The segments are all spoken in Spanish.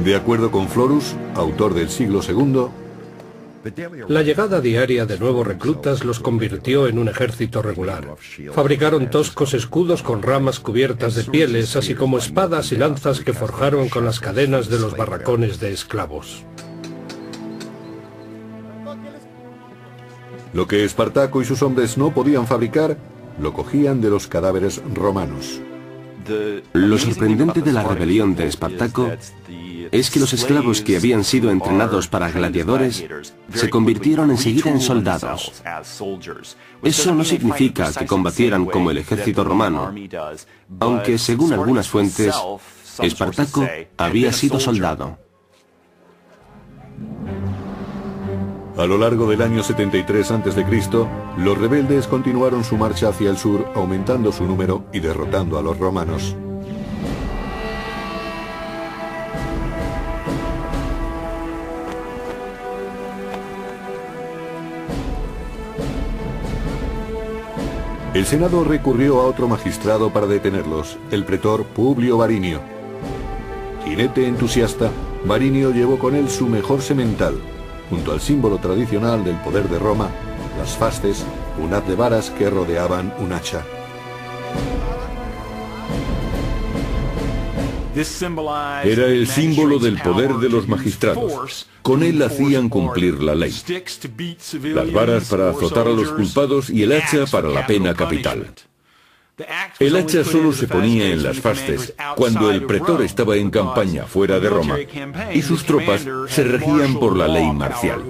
De acuerdo con Florus, autor del siglo II, la llegada diaria de nuevos reclutas los convirtió en un ejército regular. Fabricaron toscos escudos con ramas cubiertas de pieles, así como espadas y lanzas que forjaron con las cadenas de los barracones de esclavos. Lo que Espartaco y sus hombres no podían fabricar, lo cogían de los cadáveres romanos. Lo sorprendente de la rebelión de Espartaco es que los esclavos que habían sido entrenados para gladiadores se convirtieron enseguida en soldados. Eso no significa que combatieran como el ejército romano, aunque según algunas fuentes, Espartaco había sido soldado. A lo largo del año 73 a.C., los rebeldes continuaron su marcha hacia el sur, aumentando su número y derrotando a los romanos. El Senado recurrió a otro magistrado para detenerlos, el pretor Publio Varinio. Jinete entusiasta, Varinio llevó con él su mejor semental, junto al símbolo tradicional del poder de Roma, las fasces, un haz de varas que rodeaban un hacha. Era el símbolo del poder de los magistrados. Con él hacían cumplir la ley. Las varas para azotar a los culpados y el hacha para la pena capital. El hacha solo se ponía en las fasces cuando el pretor estaba en campaña fuera de Roma y sus tropas se regían por la ley marcial.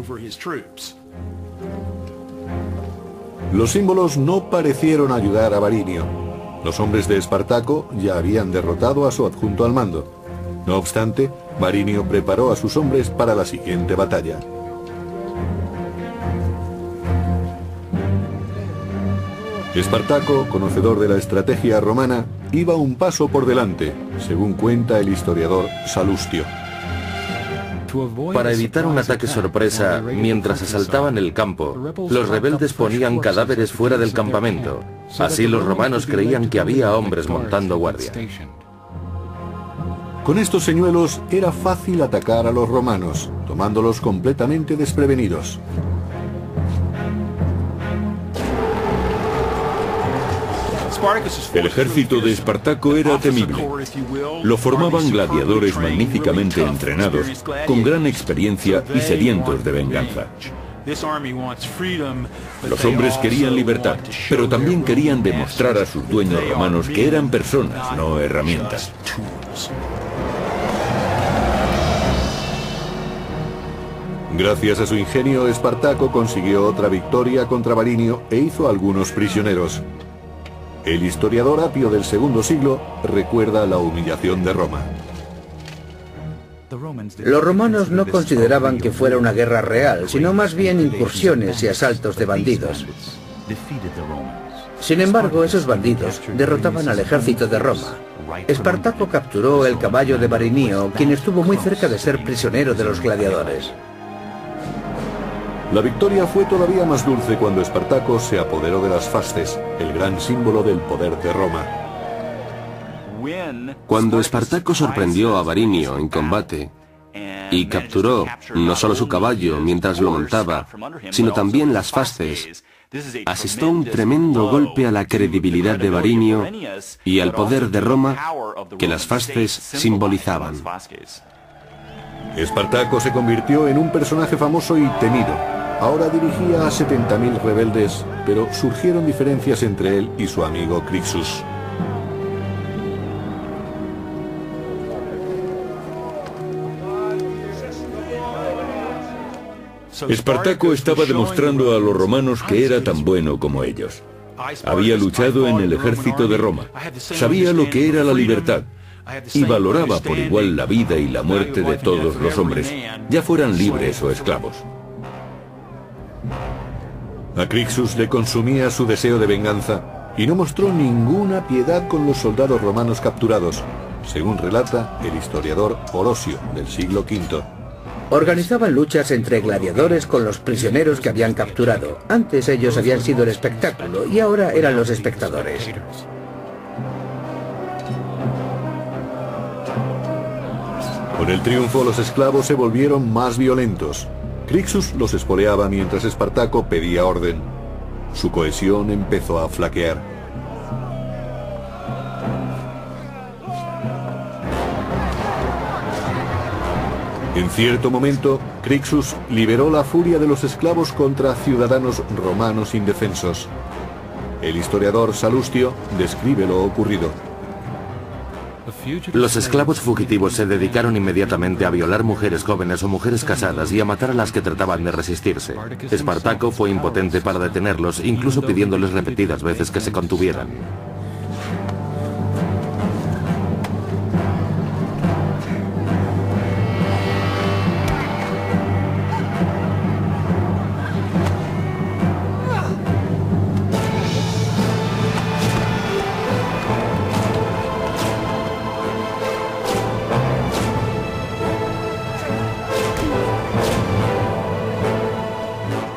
Los símbolos no parecieron ayudar a Varinio. Los hombres de Espartaco ya habían derrotado a su adjunto al mando. No obstante, Varinio preparó a sus hombres para la siguiente batalla. Espartaco, conocedor de la estrategia romana, iba un paso por delante, según cuenta el historiador Salustio. Para evitar un ataque sorpresa mientras asaltaban el campo, los rebeldes ponían cadáveres fuera del campamento. Así los romanos creían que había hombres montando guardia. Con estos señuelos era fácil atacar a los romanos, tomándolos completamente desprevenidos. El ejército de Espartaco era temible. Lo formaban gladiadores magníficamente entrenados, con gran experiencia y sedientos de venganza. Los hombres querían libertad, pero también querían demostrar a sus dueños romanos que eran personas, no herramientas. Gracias a su ingenio, Espartaco consiguió otra victoria contra Varinio e hizo algunos prisioneros. El historiador Apio del segundo siglo recuerda la humillación de Roma. Los romanos no consideraban que fuera una guerra real, sino más bien incursiones y asaltos de bandidos. Sin embargo, esos bandidos derrotaban al ejército de Roma. Espartaco capturó el caballo de Varinio, quien estuvo muy cerca de ser prisionero de los gladiadores. La victoria fue todavía más dulce cuando Espartaco se apoderó de las fasces, el gran símbolo del poder de Roma. Cuando Espartaco sorprendió a Varinio en combate y capturó no solo su caballo mientras lo montaba, sino también las fasces, asestó un tremendo golpe a la credibilidad de Varinio y al poder de Roma que las fasces simbolizaban. Espartaco se convirtió en un personaje famoso y temido. Ahora dirigía a 70.000 rebeldes, pero surgieron diferencias entre él y su amigo Crixus. Espartaco estaba demostrando a los romanos que era tan bueno como ellos. Había luchado en el ejército de Roma, sabía lo que era la libertad y valoraba por igual la vida y la muerte de todos los hombres, ya fueran libres o esclavos. A Crixus le consumía su deseo de venganza y no mostró ninguna piedad con los soldados romanos capturados, según relata el historiador Orosio del siglo V. Organizaban luchas entre gladiadores con los prisioneros que habían capturado. Antes ellos habían sido el espectáculo y ahora eran los espectadores. Con el triunfo, los esclavos se volvieron más violentos. Crixus los espoleaba mientras Espartaco pedía orden. Su cohesión empezó a flaquear. En cierto momento, Crixus liberó la furia de los esclavos contra ciudadanos romanos indefensos. El historiador Salustio describe lo ocurrido. Los esclavos fugitivos se dedicaron inmediatamente a violar mujeres jóvenes o mujeres casadas y a matar a las que trataban de resistirse. Espartaco fue impotente para detenerlos, incluso pidiéndoles repetidas veces que se contuvieran.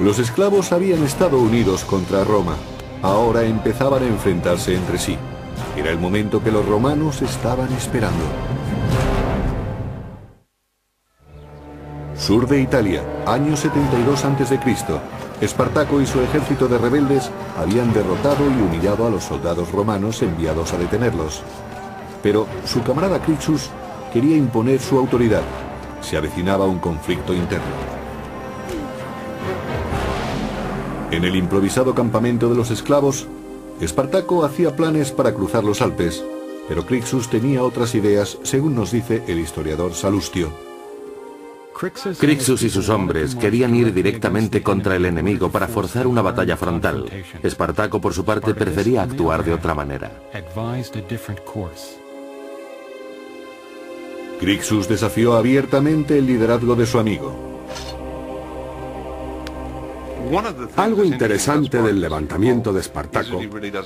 Los esclavos habían estado unidos contra Roma. Ahora empezaban a enfrentarse entre sí. Era el momento que los romanos estaban esperando. Sur de Italia, año 72 a.C. Espartaco y su ejército de rebeldes habían derrotado y humillado a los soldados romanos enviados a detenerlos. Pero su camarada Crixus quería imponer su autoridad. Se avecinaba un conflicto interno. En el improvisado campamento de los esclavos, Espartaco hacía planes para cruzar los Alpes, pero Crixus tenía otras ideas, según nos dice el historiador Salustio. Crixus y sus hombres querían ir directamente contra el enemigo para forzar una batalla frontal. Espartaco, por su parte, prefería actuar de otra manera. Crixus desafió abiertamente el liderazgo de su amigo. Algo interesante del levantamiento de Espartaco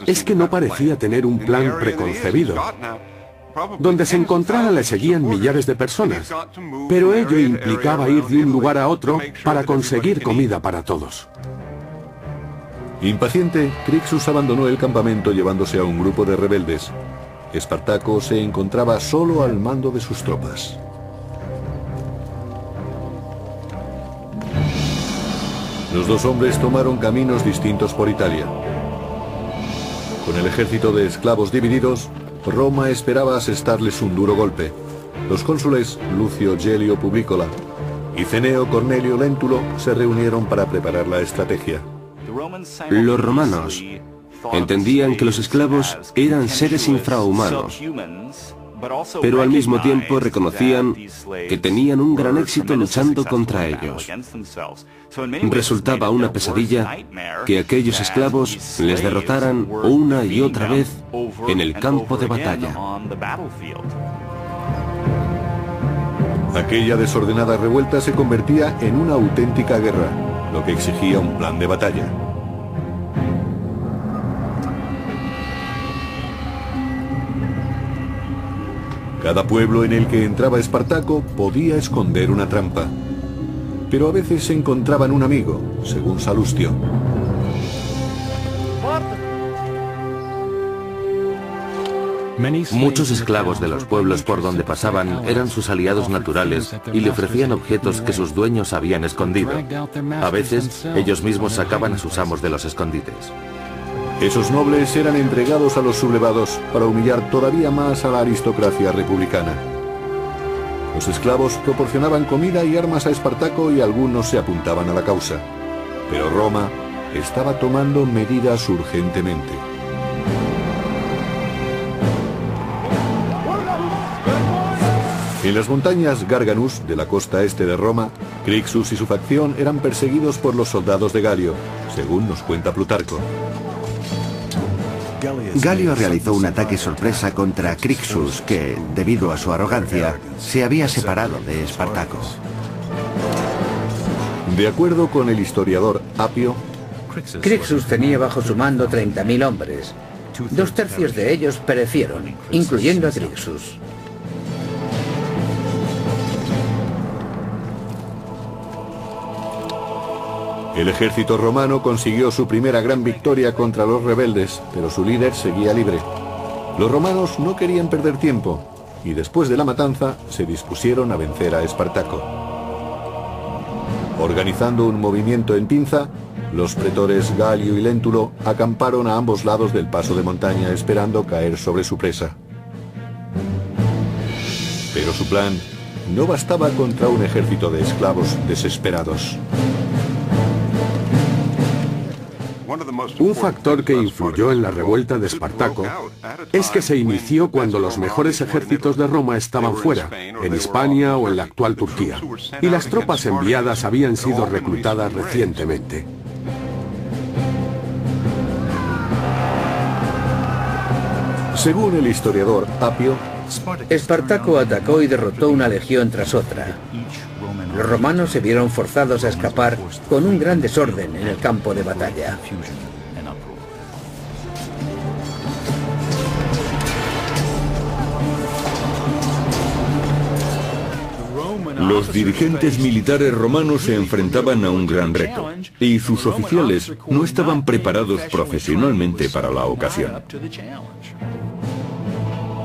es que no parecía tener un plan preconcebido. Donde se encontrara le seguían millares de personas, pero ello implicaba ir de un lugar a otro para conseguir comida para todos. Impaciente, Crixus abandonó el campamento llevándose a un grupo de rebeldes. Espartaco se encontraba solo al mando de sus tropas. Los dos hombres tomaron caminos distintos por Italia. Con el ejército de esclavos divididos, Roma esperaba asestarles un duro golpe. Los cónsules Lucio Gelio Publicola y Cneo Cornelio Lentulo se reunieron para preparar la estrategia. Los romanos entendían que los esclavos eran seres infrahumanos, pero al mismo tiempo reconocían que tenían un gran éxito luchando contra ellos. Resultaba una pesadilla que aquellos esclavos les derrotaran una y otra vez en el campo de batalla. Aquella desordenada revuelta se convertía en una auténtica guerra, lo que exigía un plan de batalla. Cada pueblo en el que entraba Espartaco podía esconder una trampa. Pero a veces se encontraban un amigo, según Salustio. Muchos esclavos de los pueblos por donde pasaban eran sus aliados naturales y le ofrecían objetos que sus dueños habían escondido. A veces, ellos mismos sacaban a sus amos de los escondites. Esos nobles eran entregados a los sublevados para humillar todavía más a la aristocracia republicana. Los esclavos proporcionaban comida y armas a Espartaco y algunos se apuntaban a la causa. Pero Roma estaba tomando medidas urgentemente. En las montañas Garganus, de la costa este de Roma, Crixus y su facción eran perseguidos por los soldados de Galio, según nos cuenta Plutarco. Galio realizó un ataque sorpresa contra Crixus que, debido a su arrogancia, se había separado de Espartaco. De acuerdo con el historiador Apio, Crixus tenía bajo su mando 30.000 hombres. 2/3 de ellos perecieron, incluyendo a Crixus. el ejército romano consiguió su primera gran victoria contra los rebeldes, pero su líder seguía libre. Los romanos no querían perder tiempo. y después de la matanza se dispusieron a vencer a Espartaco. Organizando un movimiento en pinza, los pretores Galio y Léntulo acamparon a ambos lados del paso de montaña esperando caer sobre su presa. Pero su plan no bastaba contra un ejército de esclavos desesperados. Un factor que influyó en la revuelta de Espartaco es que se inició cuando los mejores ejércitos de Roma estaban fuera, en Hispania o en la actual Turquía, y las tropas enviadas habían sido reclutadas recientemente. Según el historiador Apio, Espartaco atacó y derrotó una legión tras otra. Los romanos se vieron forzados a escapar con un gran desorden en el campo de batalla. Los dirigentes militares romanos se enfrentaban a un gran reto, y sus oficiales no estaban preparados profesionalmente para la ocasión.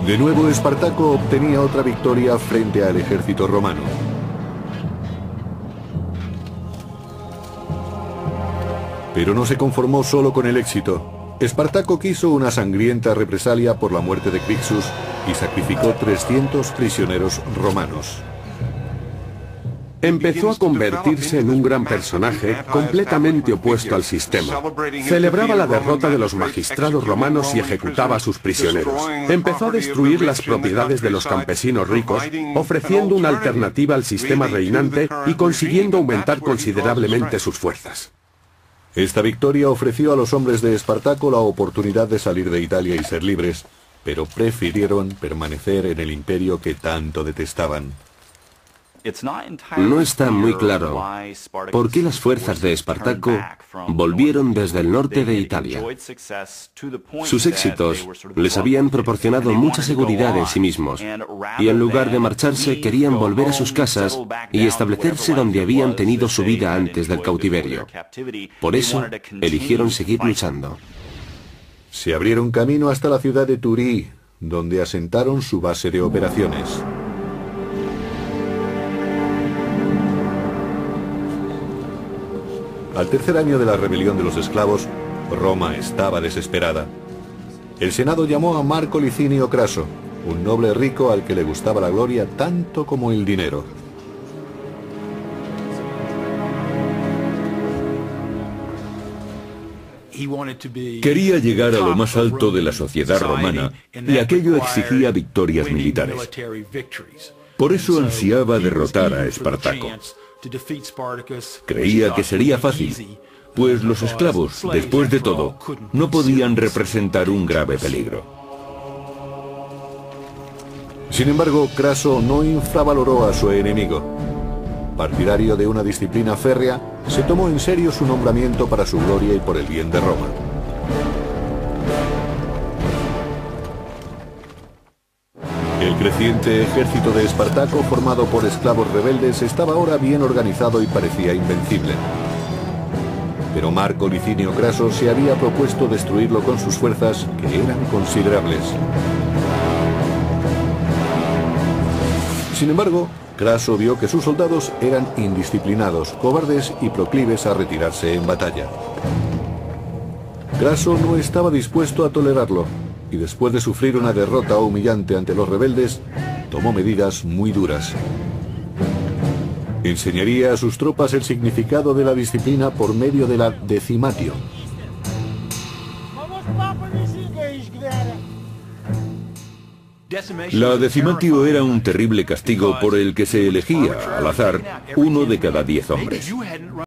De nuevo Espartaco obtenía otra victoria frente al ejército romano. Pero no se conformó solo con el éxito. Espartaco quiso una sangrienta represalia por la muerte de Crixus y sacrificó 300 prisioneros romanos. Empezó a convertirse en un gran personaje completamente opuesto al sistema. Celebraba la derrota de los magistrados romanos y ejecutaba a sus prisioneros. Empezó a destruir las propiedades de los campesinos ricos, ofreciendo una alternativa al sistema reinante y consiguiendo aumentar considerablemente sus fuerzas. Esta victoria ofreció a los hombres de Espartaco la oportunidad de salir de Italia y ser libres, pero prefirieron permanecer en el imperio que tanto detestaban. No está muy claro por qué las fuerzas de Espartaco volvieron desde el norte de Italia. Sus éxitos les habían proporcionado mucha seguridad en sí mismos, y en lugar de marcharse querían volver a sus casas y establecerse donde habían tenido su vida antes del cautiverio. Por eso, eligieron seguir luchando. Se abrieron camino hasta la ciudad de Turí, donde asentaron su base de operaciones. Al tercer año de la rebelión de los esclavos, Roma estaba desesperada. El Senado llamó a Marco Licinio Craso, un noble rico al que le gustaba la gloria tanto como el dinero. Quería llegar a lo más alto de la sociedad romana, y aquello exigía victorias militares. Por eso ansiaba derrotar a Espartaco. Creía que sería fácil, pues los esclavos, después de todo, no podían representar un grave peligro. Sin embargo, Craso no infravaloró a su enemigo. Partidario de una disciplina férrea, se tomó en serio su nombramiento para su gloria y por el bien de Roma. El creciente ejército de Espartaco, formado por esclavos rebeldes, estaba ahora bien organizado y parecía invencible. Pero Marco Licinio Craso se había propuesto destruirlo con sus fuerzas, que eran considerables. Sin embargo, Craso vio que sus soldados eran indisciplinados, cobardes y proclives a retirarse en batalla. Craso no estaba dispuesto a tolerarlo, y después de sufrir una derrota humillante ante los rebeldes, tomó medidas muy duras. Enseñaría a sus tropas el significado de la disciplina por medio de la decimatio. La decimatio era un terrible castigo por el que se elegía, al azar, 1 de cada 10 hombres.